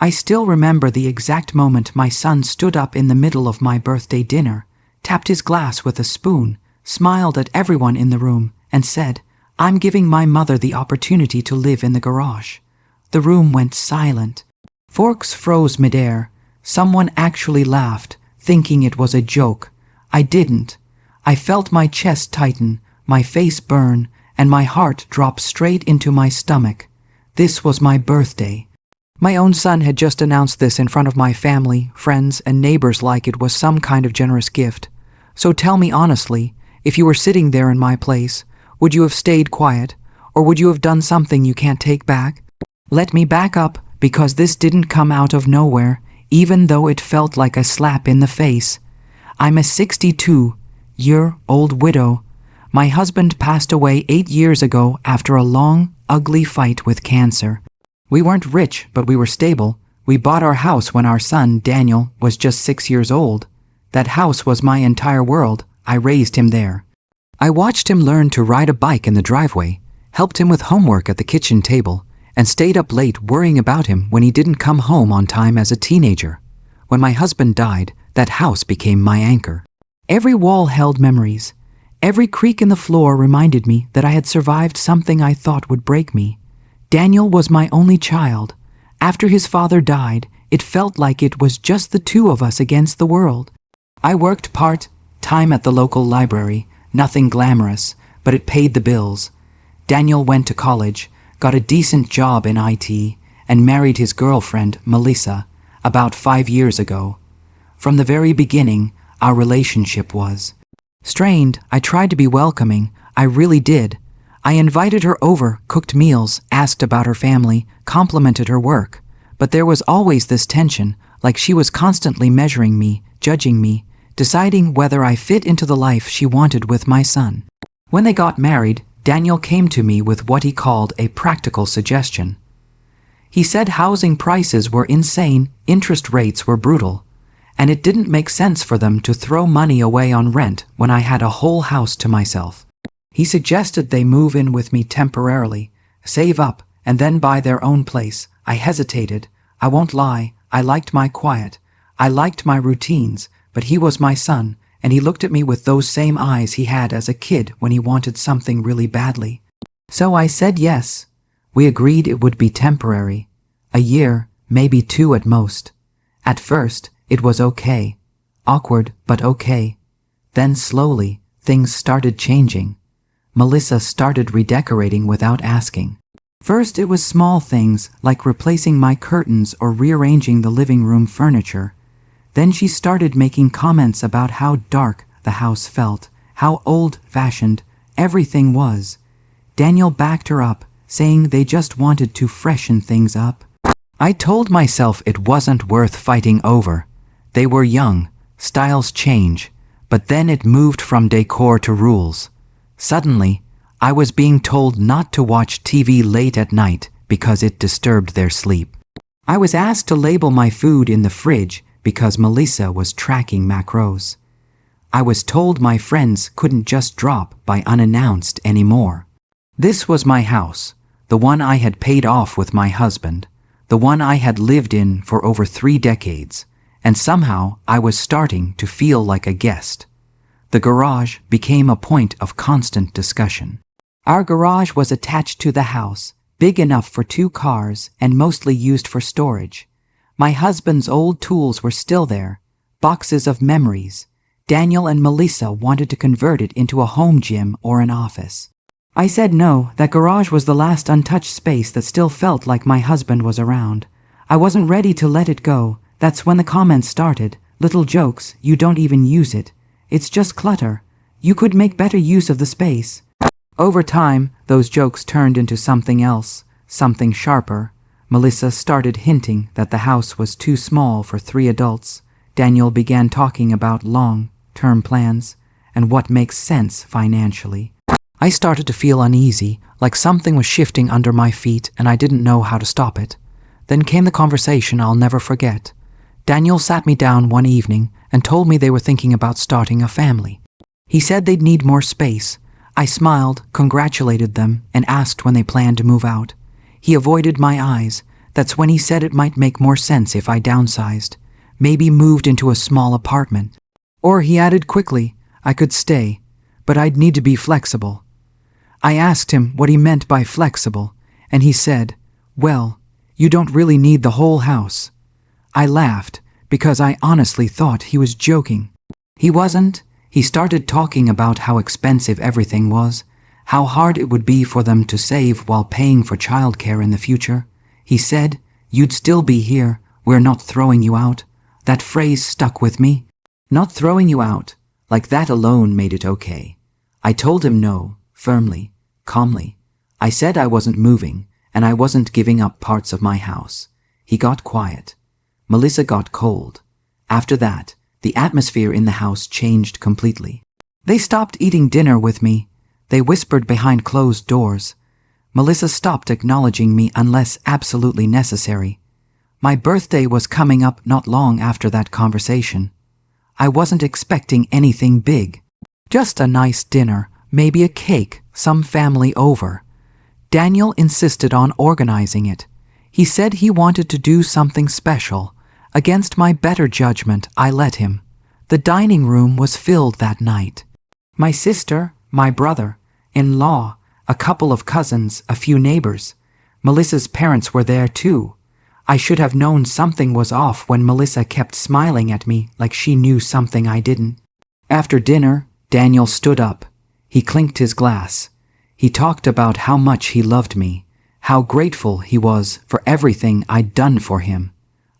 I still remember the exact moment my son stood up in the middle of my birthday dinner, tapped his glass with a spoon, smiled at everyone in the room, and said, "I'm giving my mother the opportunity to live in the garage." The room went silent. Forks froze midair. Someone actually laughed, thinking it was a joke. I didn't. I felt my chest tighten, my face burn, and my heart drop straight into my stomach. This was my birthday. My own son had just announced this in front of my family, friends, and neighbors like it was some kind of generous gift. So tell me honestly, if you were sitting there in my place, would you have stayed quiet, or would you have done something you can't take back? Let me back up, because this didn't come out of nowhere, even though it felt like a slap in the face. I'm a 62-year-old widow. My husband passed away 8 years ago after a long, ugly fight with cancer. We weren't rich, but we were stable. We bought our house when our son, Daniel, was just 6 years old. That house was my entire world. I raised him there. I watched him learn to ride a bike in the driveway, helped him with homework at the kitchen table, and stayed up late worrying about him when he didn't come home on time as a teenager. When my husband died, that house became my anchor. Every wall held memories. Every creak in the floor reminded me that I had survived something I thought would break me. Daniel was my only child. After his father died, it felt like it was just the two of us against the world. I worked part-time at the local library, nothing glamorous, but it paid the bills. Daniel went to college, got a decent job in IT, and married his girlfriend, Melissa, about 5 years ago. From the very beginning, our relationship was strained. I tried to be welcoming. I really did. I invited her over, cooked meals, asked about her family, complimented her work. But there was always this tension, like she was constantly measuring me, judging me, deciding whether I fit into the life she wanted with my son. When they got married, Daniel came to me with what he called a practical suggestion. He said housing prices were insane, interest rates were brutal, and it didn't make sense for them to throw money away on rent when I had a whole house to myself. He suggested they move in with me temporarily, save up, and then buy their own place. I hesitated. I won't lie, I liked my quiet. I liked my routines, but he was my son, and he looked at me with those same eyes he had as a kid when he wanted something really badly. So I said yes. We agreed it would be temporary. A year, maybe 2 at most. At first, it was okay. Awkward, but okay. Then slowly, things started changing. Melissa started redecorating without asking. First, it was small things, like replacing my curtains or rearranging the living room furniture. Then she started making comments about how dark the house felt, how old-fashioned everything was. Daniel backed her up, saying they just wanted to freshen things up. I told myself it wasn't worth fighting over. They were young, styles change, but then it moved from decor to rules. Suddenly, I was being told not to watch TV late at night because it disturbed their sleep. I was asked to label my food in the fridge because Melissa was tracking macros. I was told my friends couldn't just drop by unannounced anymore. This was my house, the one I had paid off with my husband, the one I had lived in for over 3 decades, and somehow I was starting to feel like a guest. The garage became a point of constant discussion. Our garage was attached to the house, big enough for 2 cars and mostly used for storage. My husband's old tools were still there, boxes of memories. Daniel and Melissa wanted to convert it into a home gym or an office. I said no, that garage was the last untouched space that still felt like my husband was around. I wasn't ready to let it go. That's when the comments started. Little jokes, you don't even use it. It's just clutter. You could make better use of the space. Over time, those jokes turned into something else, something sharper. Melissa started hinting that the house was too small for 3 adults. Daniel began talking about long-term plans and what makes sense financially. I started to feel uneasy, like something was shifting under my feet and I didn't know how to stop it. Then came the conversation I'll never forget. Daniel sat me down one evening and told me they were thinking about starting a family. He said they'd need more space. I smiled, congratulated them, and asked when they planned to move out. He avoided my eyes. That's when he said it might make more sense if I downsized, maybe moved into a small apartment. Or he added quickly, I could stay, but I'd need to be flexible. I asked him what he meant by flexible, and he said, well, you don't really need the whole house. I laughed, because I honestly thought he was joking. He wasn't. He started talking about how expensive everything was, how hard it would be for them to save while paying for childcare in the future. He said, you'd still be here, we're not throwing you out. That phrase stuck with me. Not throwing you out, like that alone made it okay. I told him no, firmly, calmly. I said I wasn't moving, and I wasn't giving up parts of my house. He got quiet. Melissa got cold. After that, the atmosphere in the house changed completely. They stopped eating dinner with me. They whispered behind closed doors. Melissa stopped acknowledging me unless absolutely necessary. My birthday was coming up not long after that conversation. I wasn't expecting anything big. Just a nice dinner, maybe a cake, some family over. Daniel insisted on organizing it. He said he wanted to do something special. Against my better judgment, I let him. The dining room was filled that night. My sister, my brother-in-law, a couple of cousins, a few neighbors. Melissa's parents were there too. I should have known something was off when Melissa kept smiling at me like she knew something I didn't. After dinner, Daniel stood up. He clinked his glass. He talked about how much he loved me, how grateful he was for everything I'd done for him.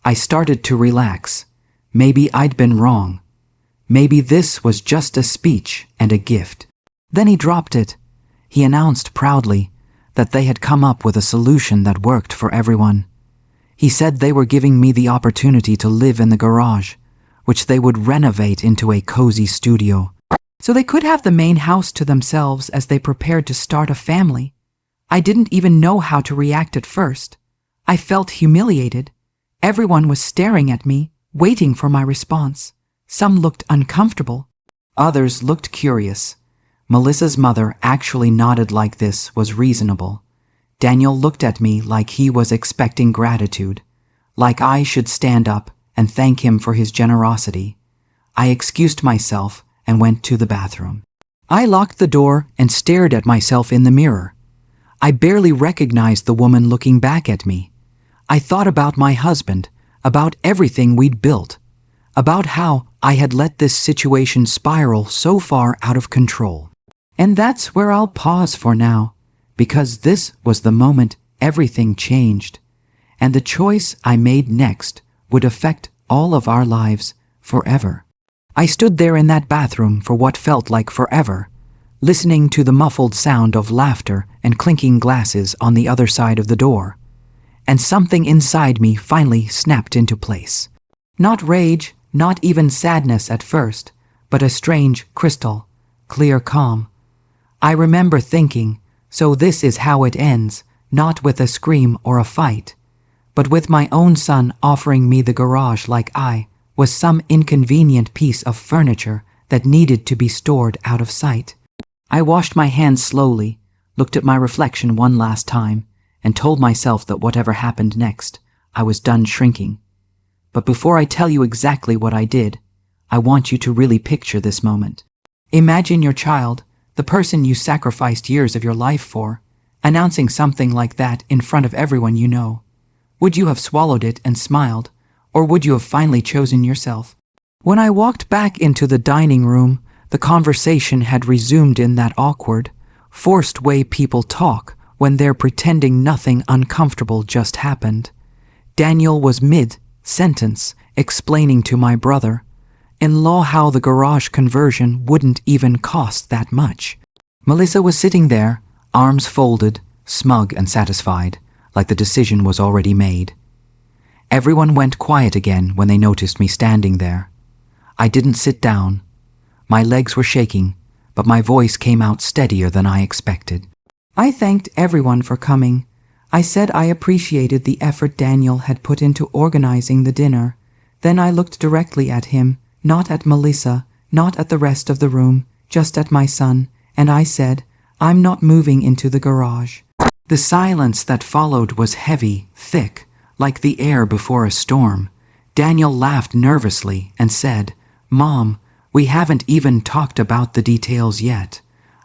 I started to relax. Maybe I'd been wrong. Maybe this was just a speech and a gift. Then he dropped it. He announced proudly that they had come up with a solution that worked for everyone. He said they were giving me the opportunity to live in the garage, which they would renovate into a cozy studio, so they could have the main house to themselves as they prepared to start a family. I didn't even know how to react at first. I felt humiliated. Everyone was staring at me, waiting for my response. Some looked uncomfortable. Others looked curious. Melissa's mother actually nodded like this was reasonable. Daniel looked at me like he was expecting gratitude, like I should stand up and thank him for his generosity. I excused myself and went to the bathroom. I locked the door and stared at myself in the mirror. I barely recognized the woman looking back at me. I thought about my husband, about everything we'd built, about how I had let this situation spiral so far out of control. And that's where I'll pause for now, because this was the moment everything changed, and the choice I made next would affect all of our lives forever. I stood there in that bathroom for what felt like forever, listening to the muffled sound of laughter and clinking glasses on the other side of the door. And something inside me finally snapped into place. Not rage, not even sadness at first, but a strange, crystal, clear calm. I remember thinking, so this is how it ends, not with a scream or a fight, but with my own son offering me the garage like I was some inconvenient piece of furniture that needed to be stored out of sight. I washed my hands slowly, looked at my reflection one last time, and told myself that whatever happened next, I was done shrinking. But before I tell you exactly what I did, I want you to really picture this moment. Imagine your child, the person you sacrificed years of your life for, announcing something like that in front of everyone you know. Would you have swallowed it and smiled, or would you have finally chosen yourself? When I walked back into the dining room, the conversation had resumed in that awkward, forced way people talk when they're pretending nothing uncomfortable just happened. Daniel was mid-sentence explaining to my brother-in-law how the garage conversion wouldn't even cost that much. Melissa was sitting there, arms folded, smug and satisfied, like the decision was already made. Everyone went quiet again when they noticed me standing there. I didn't sit down. My legs were shaking, but my voice came out steadier than I expected. I thanked everyone for coming. I said I appreciated the effort Daniel had put into organizing the dinner. Then I looked directly at him, not at Melissa, not at the rest of the room, just at my son, and I said, I'm not moving into the garage. The silence that followed was heavy, thick, like the air before a storm. Daniel laughed nervously and said, "Mom, we haven't even talked about the details yet."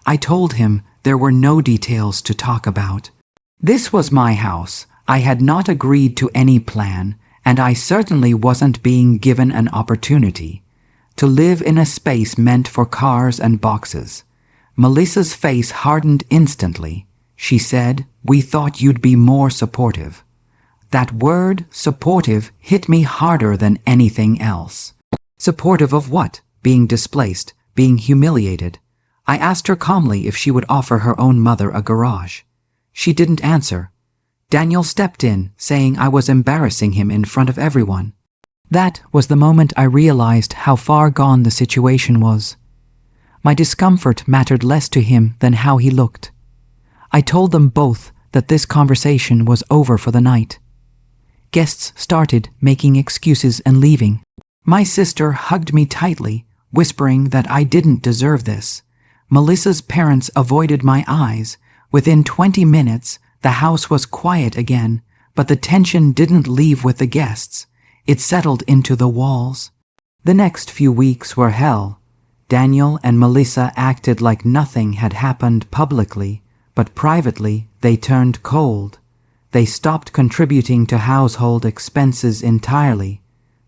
I told him there were no details to talk about. This was my house. I had not agreed to any plan, and I certainly wasn't being given an opportunity to live in a space meant for cars and boxes. Melissa's face hardened instantly. She said, "We thought you'd be more supportive." That word, supportive, hit me harder than anything else. Supportive of what? Being displaced, being humiliated. I asked her calmly if she would offer her own mother a garage. She didn't answer. Daniel stepped in, saying I was embarrassing him in front of everyone. That was the moment I realized how far gone the situation was. My discomfort mattered less to him than how he looked. I told them both that this conversation was over for the night. Guests started making excuses and leaving. My sister hugged me tightly, whispering that I didn't deserve this. Melissa's parents avoided my eyes. Within 20 minutes, the house was quiet again, but the tension didn't leave with the guests. It settled into the walls. The next few weeks were hell. Daniel and Melissa acted like nothing had happened publicly, but privately they turned cold. They stopped contributing to household expenses entirely.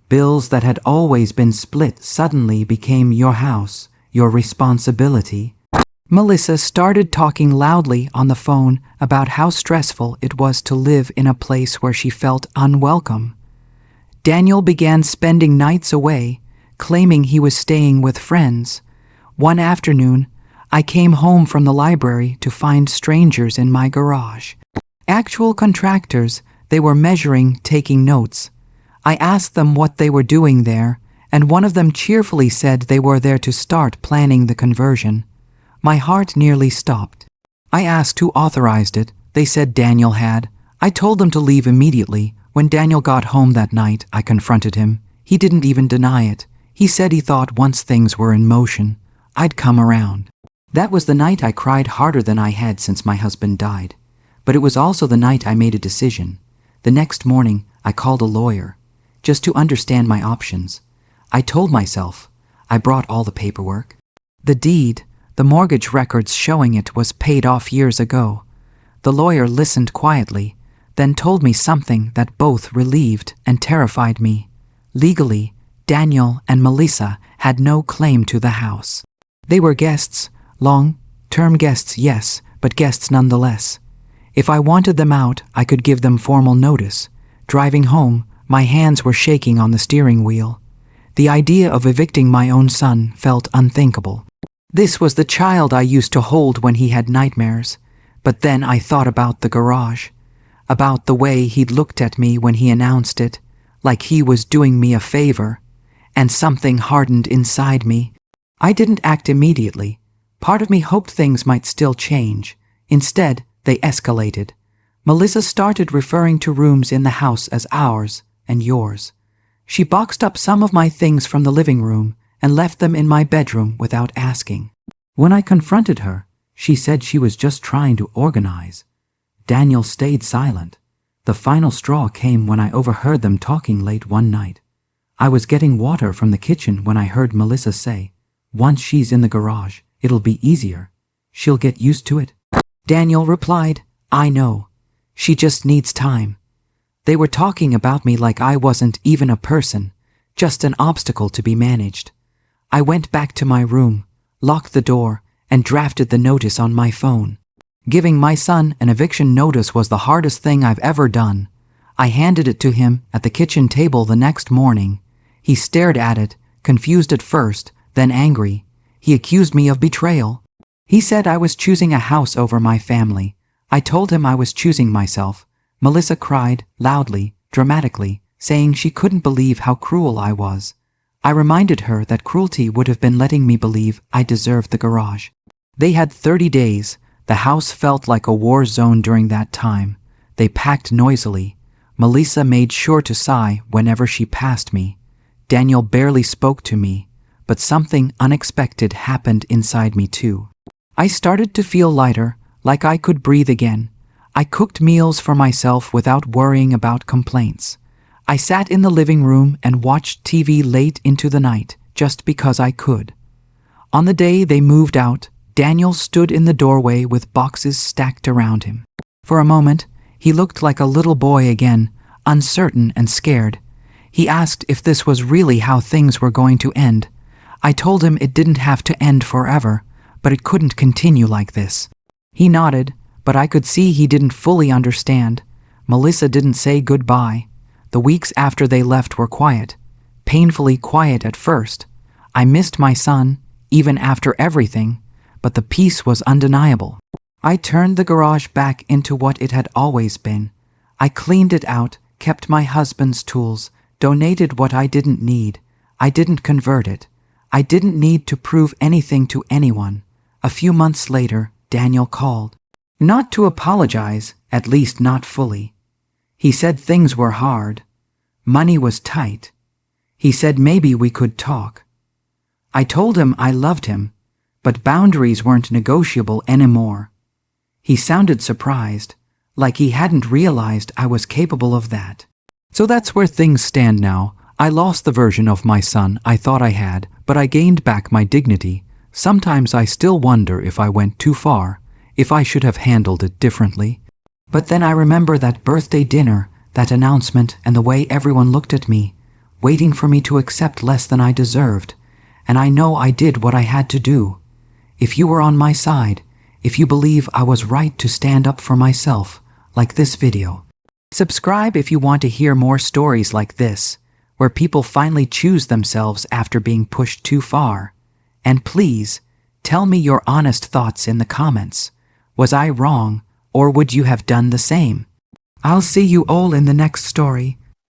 Bills that had always been split suddenly became your house, your responsibility. Melissa started talking loudly on the phone about how stressful it was to live in a place where she felt unwelcome. Daniel began spending nights away, claiming he was staying with friends. One afternoon, I came home from the library to find strangers in my garage. Actual contractors, they were measuring, taking notes. I asked them what they were doing there, and one of them cheerfully said they were there to start planning the conversion. My heart nearly stopped. I asked who authorized it. They said Daniel had. I told them to leave immediately. When Daniel got home that night, I confronted him. He didn't even deny it. He said he thought once things were in motion, I'd come around. That was the night I cried harder than I had since my husband died. But it was also the night I made a decision. The next morning, I called a lawyer, just to understand my options. I told myself, I brought all the paperwork. The deed, the mortgage records showing it was paid off years ago. The lawyer listened quietly, then told me something that both relieved and terrified me. Legally, Daniel and Melissa had no claim to the house. They were guests, long-term guests, yes, but guests nonetheless. If I wanted them out, I could give them formal notice. Driving home, my hands were shaking on the steering wheel. The idea of evicting my own son felt unthinkable. This was the child I used to hold when he had nightmares. But then I thought about the garage, about the way he'd looked at me when he announced it, like he was doing me a favor, and something hardened inside me. I didn't act immediately. Part of me hoped things might still change. Instead, they escalated. Melissa started referring to rooms in the house as ours and yours. She boxed up some of my things from the living room and left them in my bedroom without asking. When I confronted her, she said she was just trying to organize. Daniel stayed silent. The final straw came when I overheard them talking late one night. I was getting water from the kitchen when I heard Melissa say, "Once she's in the garage, it'll be easier. She'll get used to it." Daniel replied, "I know. She just needs time." They were talking about me like I wasn't even a person, just an obstacle to be managed. I went back to my room, locked the door, and drafted the notice on my phone. Giving my son an eviction notice was the hardest thing I've ever done. I handed it to him at the kitchen table the next morning. He stared at it, confused at first, then angry. He accused me of betrayal. He said I was choosing a house over my family. I told him I was choosing myself. Melissa cried, loudly, dramatically, saying she couldn't believe how cruel I was. I reminded her that cruelty would have been letting me believe I deserved the garage. They had 30 days. The house felt like a war zone during that time. They packed noisily. Melissa made sure to sigh whenever she passed me. Daniel barely spoke to me, but something unexpected happened inside me too. I started to feel lighter, like I could breathe again. I cooked meals for myself without worrying about complaints. I sat in the living room and watched TV late into the night, just because I could. On the day they moved out, Daniel stood in the doorway with boxes stacked around him. For a moment, he looked like a little boy again, uncertain and scared. He asked if this was really how things were going to end. I told him it didn't have to end forever, but it couldn't continue like this. He nodded, but I could see he didn't fully understand. Melissa didn't say goodbye. The weeks after they left were quiet, painfully quiet at first. I missed my son, even after everything, but the peace was undeniable. I turned the garage back into what it had always been. I cleaned it out, kept my husband's tools, donated what I didn't need. I didn't convert it. I didn't need to prove anything to anyone. A few months later, Daniel called. Not to apologize, at least not fully. He said things were hard. Money was tight. He said maybe we could talk. I told him I loved him, but boundaries weren't negotiable anymore. He sounded surprised, like he hadn't realized I was capable of that. So that's where things stand now. I lost the version of my son I thought I had, but I gained back my dignity. Sometimes I still wonder if I went too far, if I should have handled it differently. But then I remember that birthday dinner, that announcement, and the way everyone looked at me, waiting for me to accept less than I deserved. And I know I did what I had to do. If you were on my side, if you believe I was right to stand up for myself, like this video. Subscribe if you want to hear more stories like this, where people finally choose themselves after being pushed too far. And please, tell me your honest thoughts in the comments. Was I wrong, or would you have done the same? I'll see you all in the next story.